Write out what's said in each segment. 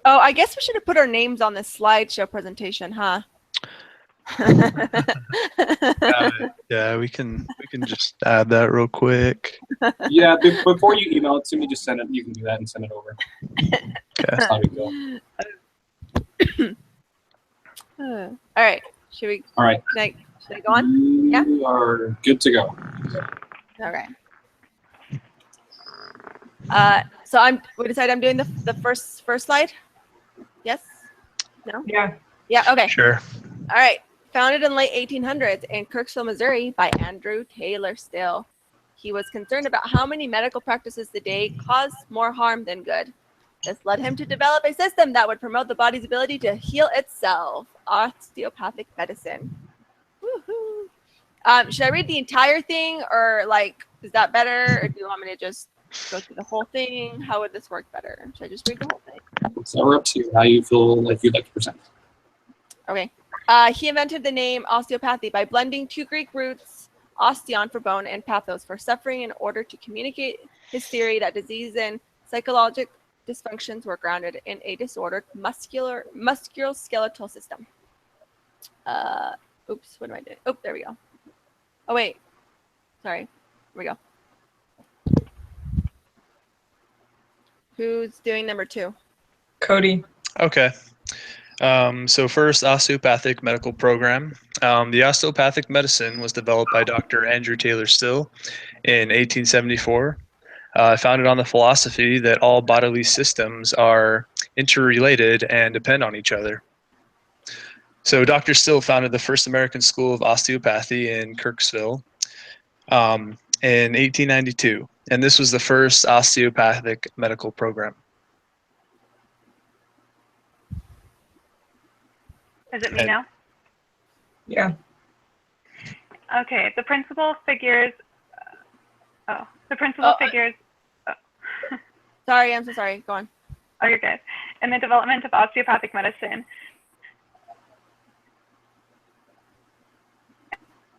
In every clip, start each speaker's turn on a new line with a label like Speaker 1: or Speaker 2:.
Speaker 1: Oh, I guess we should have put our names on this slideshow presentation, huh?
Speaker 2: Yeah, we can just add that real quick.
Speaker 3: Yeah, before you email it to me, just send it. You can do that and send it over. That's how we go.
Speaker 1: All right. Should we?
Speaker 3: All right.
Speaker 1: Should I go on? Yeah.
Speaker 3: You are good to go.
Speaker 1: Okay. So we decided I'm doing the first slide. Yes. No.
Speaker 4: Yeah.
Speaker 1: Yeah. Okay.
Speaker 2: Sure.
Speaker 1: All right. Founded in late 1800s in Kirksville, Missouri by Andrew Taylor Still. He was concerned about how many medical practices today cause more harm than good. This led him to develop a system that would promote the body's ability to heal itself, osteopathic medicine. Woohoo. Should I read the entire thing, or like, is that better? Or do you want me to just go through the whole thing? How would this work better? Should I just read the whole thing?
Speaker 3: It's up to you. How you feel like you'd like to present.
Speaker 1: Okay. He invented the name osteopathy by blending two Greek roots, osteon for bone and pathos for suffering, in order to communicate his theory that disease and psychological dysfunctions were grounded in a disordered musculoskeletal system. Oops, what am I doing? Oh, there we go. Oh, wait. Sorry. Here we go. Who's doing number 2?
Speaker 4: Cody.
Speaker 2: Okay. So first, osteopathic medical program. The osteopathic medicine was developed by Dr. Andrew Taylor Still in 1874. Founded on the philosophy that all bodily systems are interrelated and depend on each other. So Dr. Still founded the first American school of osteopathy in Kirksville in 1892, and this was the first osteopathic medical program.
Speaker 5: Is it me now?
Speaker 4: Yeah.
Speaker 5: Okay. The principal figures. Figures.
Speaker 1: Sorry, I'm so sorry. Go on.
Speaker 5: Oh, you're good. In the development of osteopathic medicine.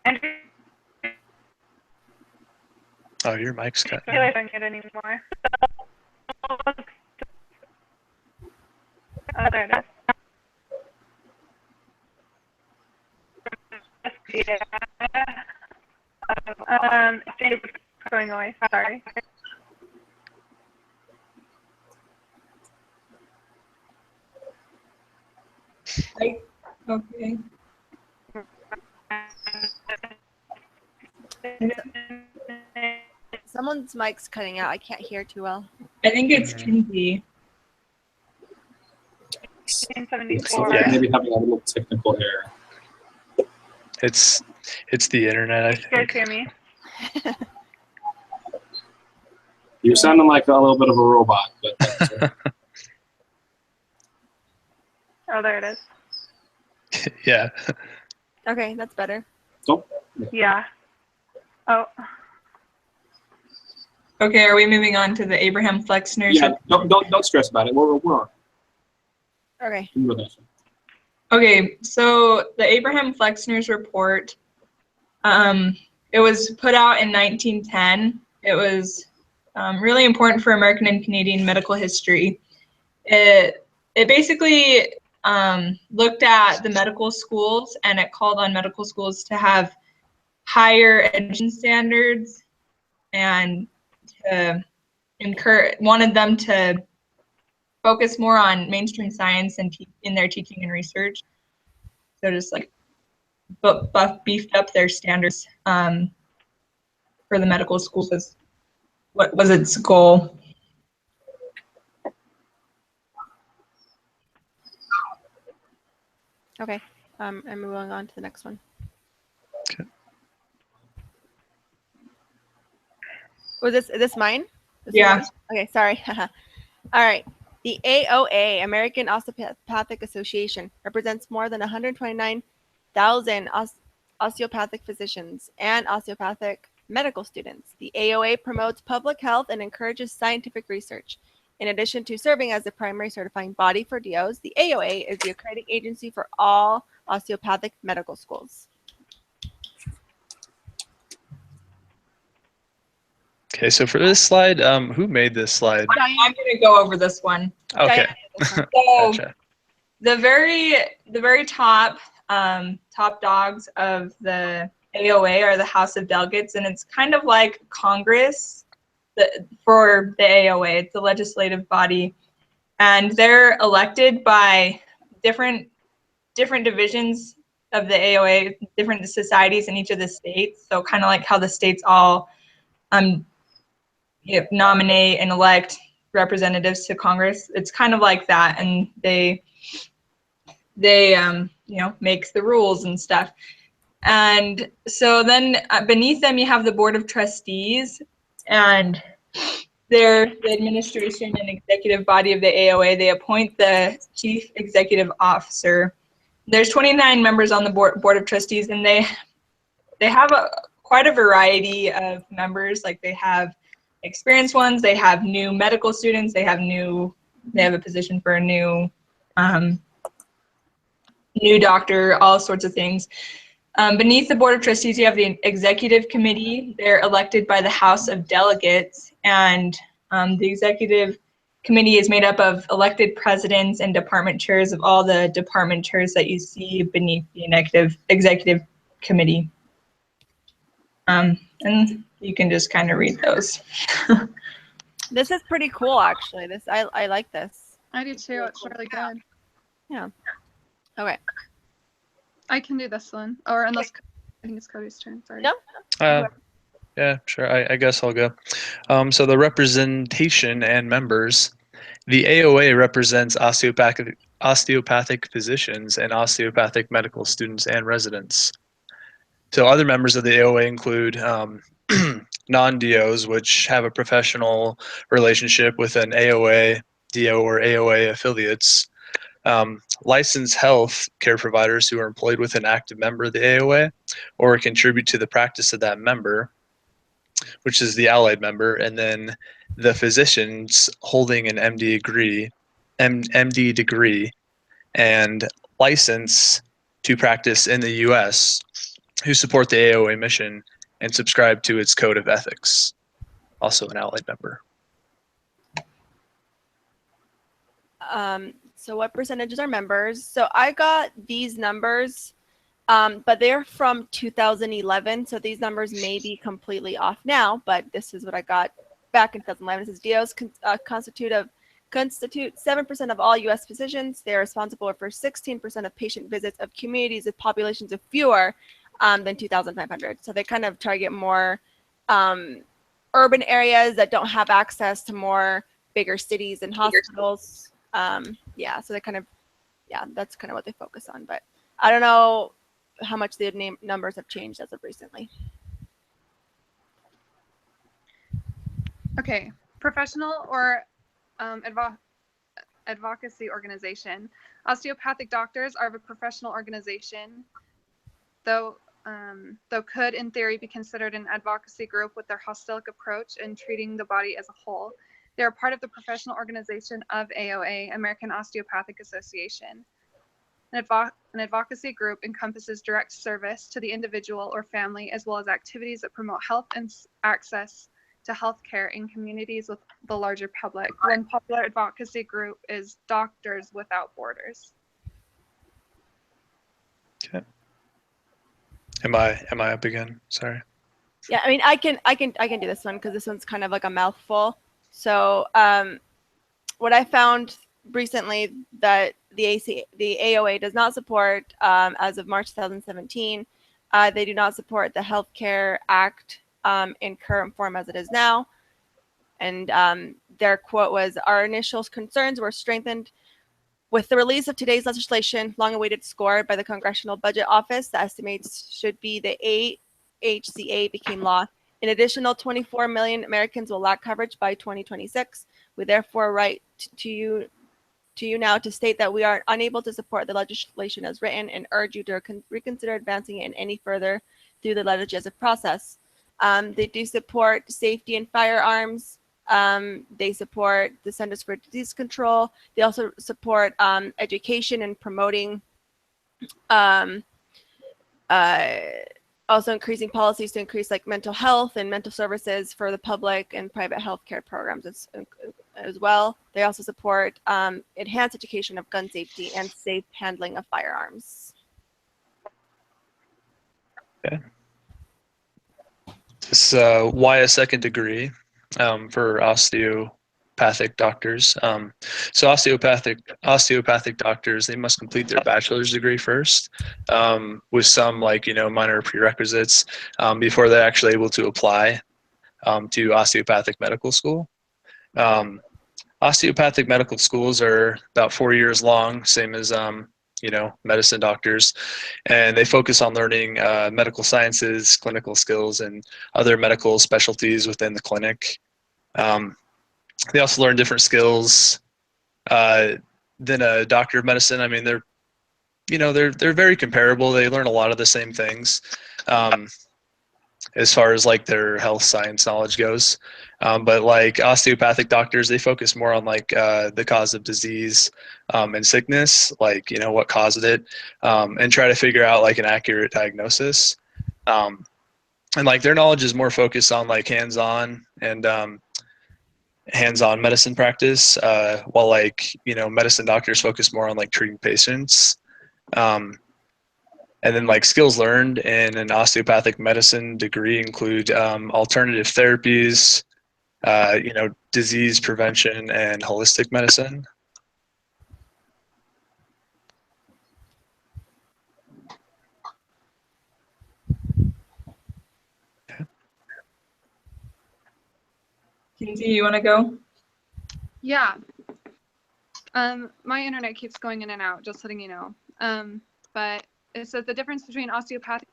Speaker 5: And
Speaker 2: Oh, your mic's cut.
Speaker 5: Taylor don't get anymore. Oh, there it is. It's going away. Sorry.
Speaker 4: Okay.
Speaker 1: Someone's mic's cutting out. I can't hear too well.
Speaker 4: I think it's Kinsey.
Speaker 5: 1874.
Speaker 3: Yeah, maybe having a little technical error.
Speaker 2: It's the internet, I
Speaker 5: You guys
Speaker 2: think.
Speaker 5: hear me?
Speaker 3: You're sounding like a little bit of a robot, but that's,
Speaker 5: Oh, there it is.
Speaker 2: Yeah.
Speaker 1: Okay, that's better.
Speaker 5: Yeah. Oh.
Speaker 4: Okay, are we moving on to the Abraham Flexner's?
Speaker 3: yeah. Don't stress about it. We're on.
Speaker 1: Okay.
Speaker 4: Okay, so the Abraham Flexner's report, it was put out in 1910. It was really important for American and Canadian medical history. It basically looked at the medical schools, and it called on medical schools to have higher education standards and to wanted them to focus more on mainstream science and in their teaching and research. So just like beefed up their standards for the medical schools. Was what was its goal?
Speaker 1: Okay. I'm moving on to the next one.
Speaker 2: Okay.
Speaker 1: Was this mine?
Speaker 4: Yeah.
Speaker 1: One? Okay, sorry. All right. The AOA, American Osteopathic Association, represents more than 129,000 osteopathic physicians and osteopathic medical students. The AOA promotes public health and encourages scientific research. In addition to serving as the primary certifying body for DOs, the AOA is the accrediting agency for all osteopathic medical schools.
Speaker 2: Okay, so for this slide, who made this slide?
Speaker 4: I'm going to go over this one.
Speaker 2: Okay.
Speaker 4: So
Speaker 2: Gotcha.
Speaker 4: the very top dogs of the AOA are the House of Delegates, and it's kind of like Congress for the AOA. It's the legislative body, and they're elected by different divisions of the AOA, different societies in each of the states. So kind of like how the states all nominate and elect representatives to Congress. It's kind of like that, and they makes the rules and stuff. And so then beneath them you have the Board of Trustees, and they're the administration and executive body of the AOA. They appoint the chief executive officer. There's 29 members on the board of trustees, and they have quite a variety of members. Like they have experienced ones, they have new medical students, they have a position for a new doctor, all sorts of things. Beneath the Board of Trustees, you have the Executive Committee. They're elected by the House of Delegates, and the Executive Committee is made up of elected presidents and department chairs of all the department chairs that you see beneath the Executive Committee. And you can just kind of read those.
Speaker 1: This is pretty cool, actually. I like this.
Speaker 6: I do too. It's really good.
Speaker 1: Yeah. Okay.
Speaker 6: I can do this one, or unless I think it's Cody's turn. Sorry.
Speaker 1: No.
Speaker 2: Yeah, sure. I guess I'll go. So the representation and members. The AOA represents osteopathic physicians and osteopathic medical students and residents. So other members of the AOA include non-DOs, which have a professional relationship with an AOA, DO, or AOA affiliates. Licensed health care providers who are employed with an active member of the AOA or contribute to the practice of that member, which is the allied member, and then the physicians holding an MD degree and license to practice in the U.S. who support the AOA mission and subscribe to its code of ethics, also an allied member.
Speaker 1: So what percentages are members? So I got these numbers, but they're from 2011. So these numbers may be completely off now, but this is what I got back in 2011. It says DOs constitute 7% of all U.S. physicians. They're responsible for 16% of patient visits of communities with populations of fewer than 2,500. So they kind of target more urban areas that don't have access to more bigger cities and hospitals. So they kind of, that's kind of what they focus on. But I don't know how much the numbers have changed as of recently.
Speaker 6: Okay, professional or advocacy organization. Osteopathic doctors are a professional organization, though could in theory be considered an advocacy group with their holistic approach in treating the body as a whole. They are part of the professional organization of AOA, American Osteopathic Association. An advocacy group encompasses direct service to the individual or family, as well as activities that promote health and access to healthcare in communities with the larger public. One popular advocacy group is Doctors Without Borders.
Speaker 2: Okay. Am I up again? Sorry.
Speaker 1: Yeah, I mean, I can do this one because this one's kind of like a mouthful. So what I found recently that the AOA does not support, as of March 2017, they do not support the Healthcare Act in current form as it is now. And their quote was, "Our initial concerns were strengthened with the release of today's legislation, long-awaited score by the Congressional Budget Office. The estimates should be the AHCA became law. An additional 24 million Americans will lack coverage by 2026. We therefore write to you now to state that we are unable to support the legislation as written and urge you to reconsider advancing it any further through the legislative process." They do support safety in firearms. They support the Centers for Disease Control. They also support education and promoting also increasing policies to increase like mental health and mental services for the public and private healthcare programs. It's as well. They also support enhanced education of gun safety and safe handling of firearms.
Speaker 2: Okay. This why a second degree for osteopathic doctors. So osteopathic doctors, they must complete their bachelor's degree first, with some minor prerequisites before they're actually able to apply to osteopathic medical school. Osteopathic medical schools are about 4 years long, same as medicine doctors, and they focus on learning medical sciences, clinical skills, and other medical specialties within the clinic. They also learn different skills than a doctor of medicine. I mean, they're very comparable. They learn a lot of the same things. As far as like their health science knowledge goes. But like osteopathic doctors, they focus more on like the cause of disease and sickness, like, what caused it, and try to figure out like an accurate diagnosis. And like their knowledge is more focused on like hands-on medicine practice, while like, medicine doctors focus more on like treating patients. And then like skills learned in an osteopathic medicine degree include alternative therapies, disease prevention, and holistic medicine.
Speaker 4: Kinsey, you want to go?
Speaker 6: Yeah. My internet keeps going in and out, just letting you know. But it says the difference between osteopathic.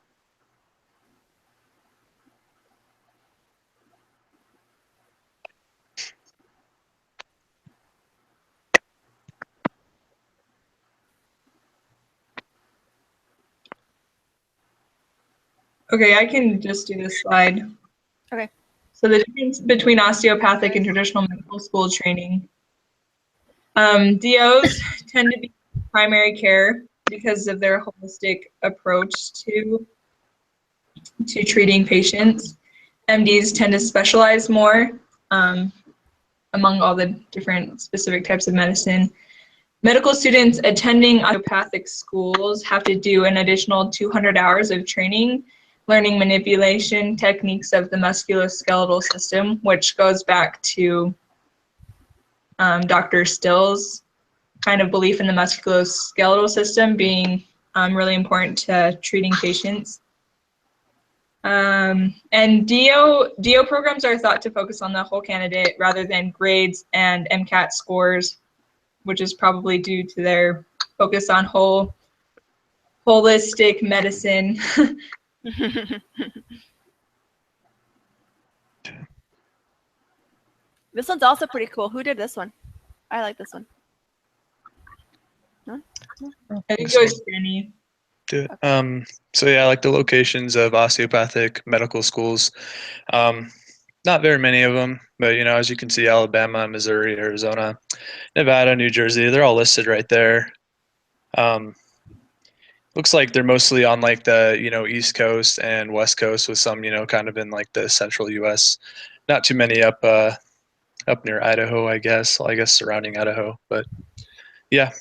Speaker 4: Okay, I can just do this slide.
Speaker 1: Okay.
Speaker 4: So the difference between osteopathic and traditional medical school training. DOs tend to be primary care because of their holistic approach to treating patients. MDs tend to specialize more among all the different specific types of medicine. Medical students attending osteopathic schools have to do an additional 200 hours of training, learning manipulation techniques of the musculoskeletal system, which goes back to Dr. Still's kind of belief in the musculoskeletal system being really important to treating patients. And DO programs are thought to focus on the whole candidate rather than grades and MCAT scores, which is probably due to their focus on holistic medicine.
Speaker 1: This one's also pretty cool. Who did this one? I like this one. No?
Speaker 4: I think it was Jenny.
Speaker 2: Do it. So yeah, like the locations of osteopathic medical schools, not very many of them, but as you can see, Alabama, Missouri, Arizona, Nevada, New Jersey, they're all listed right there. Looks like they're mostly on like the East Coast and West Coast, with some kind of in like the central U.S. Not too many up near Idaho, I guess. Well, I guess surrounding Idaho, but yeah,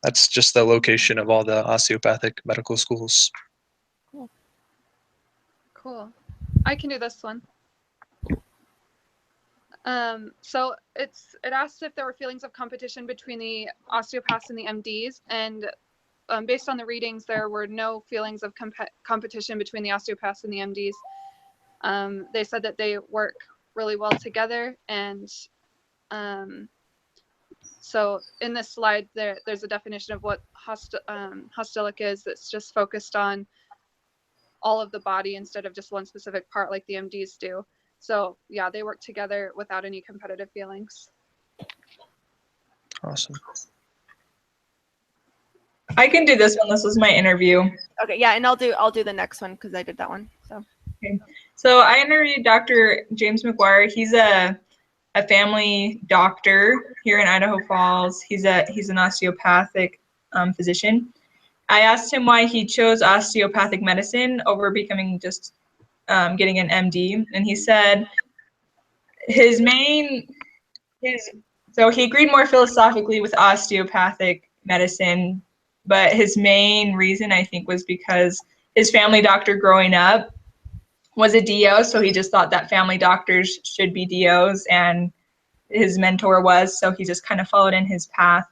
Speaker 2: that's just the location of all the osteopathic medical schools.
Speaker 6: Cool. I can do this one. So it asks if there were feelings of competition between the osteopaths and the MDs, and based on the readings, there were no feelings of competition between the osteopaths and the MDs. They said that they work really well together, and so in this slide, there's a definition of what hostilic is. It's just focused on all of the body instead of just one specific part like the MDs do. So yeah, they work together without any competitive feelings.
Speaker 2: Awesome.
Speaker 4: I can do this one. This was my interview.
Speaker 1: Okay, yeah, and I'll do the next one because I did that one. So.
Speaker 4: Okay. So I interviewed Dr. James McGuire. He's a family doctor here in Idaho Falls. He's an osteopathic physician. I asked him why he chose osteopathic medicine over becoming just getting an MD, and he said his So he agreed more philosophically with osteopathic medicine, but his main reason, I think, was because his family doctor growing up was a DO, so he just thought that family doctors should be DOs, and his mentor was, so he just kind of followed in his path.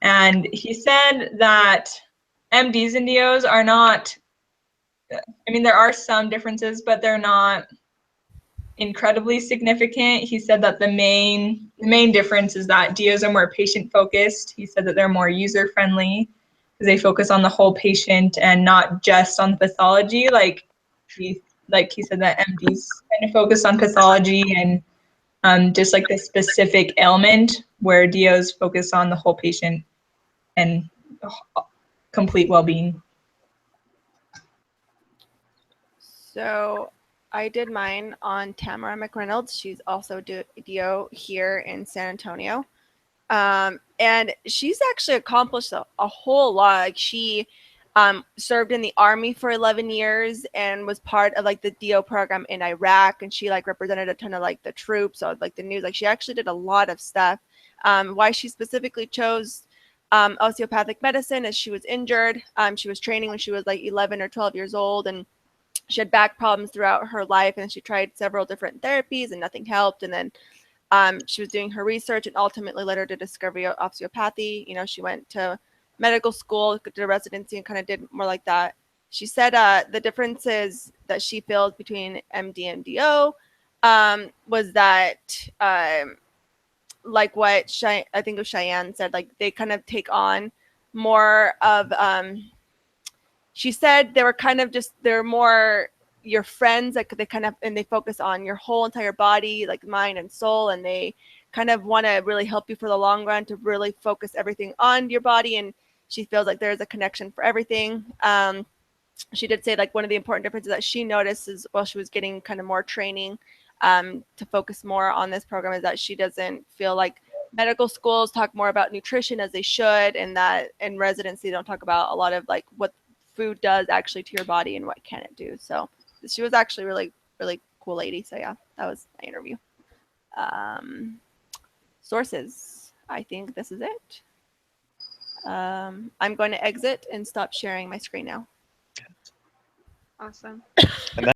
Speaker 4: And he said that MDs and DOs are not, I mean, there are some differences, but they're not incredibly significant. He said that the main difference is that DOs are more patient focused. He said that they're more user friendly because they focus on the whole patient and not just on the pathology. Like he said that MDs kind of focus on pathology and just like the specific ailment, where DOs focus on the whole patient and complete well-being.
Speaker 1: So I did mine on Tamara McReynolds. She's also DO here in San Antonio. And she's actually accomplished a whole lot. Like she served in the Army for 11 years and was part of like the DO program in Iraq. And she like represented a ton of like the troops or like the news. Like she actually did a lot of stuff. Why she specifically chose osteopathic medicine is she was injured. She was training when she was like 11 or 12 years old, and she had back problems throughout her life, and she tried several different therapies and nothing helped. And then she was doing her research and ultimately led her to discovery of osteopathy. You know, she went to medical school, did a residency, and kind of did more like that. She said the differences that she feels between MD and DO was that, like what I think it was Cheyenne said, like they kind of take on more of, she said they were kind of just, they're more your friends, like they kind of, and they focus on your whole entire body, like mind and soul, and they kind of want to really help you for the long run to really focus everything on your body. And she feels like there's a connection for everything. She did say like one of the important differences that she noticed is while she was getting kind of more training to focus more on this program is that she doesn't feel like medical schools talk more about nutrition as they should, and that in residency they don't talk about a lot of like what food does actually to your body and what can it do. So she was actually really, really cool lady. So yeah, that was my interview. Sources. I think this is it. I'm going to exit and stop sharing my screen now.
Speaker 6: Awesome.
Speaker 2: And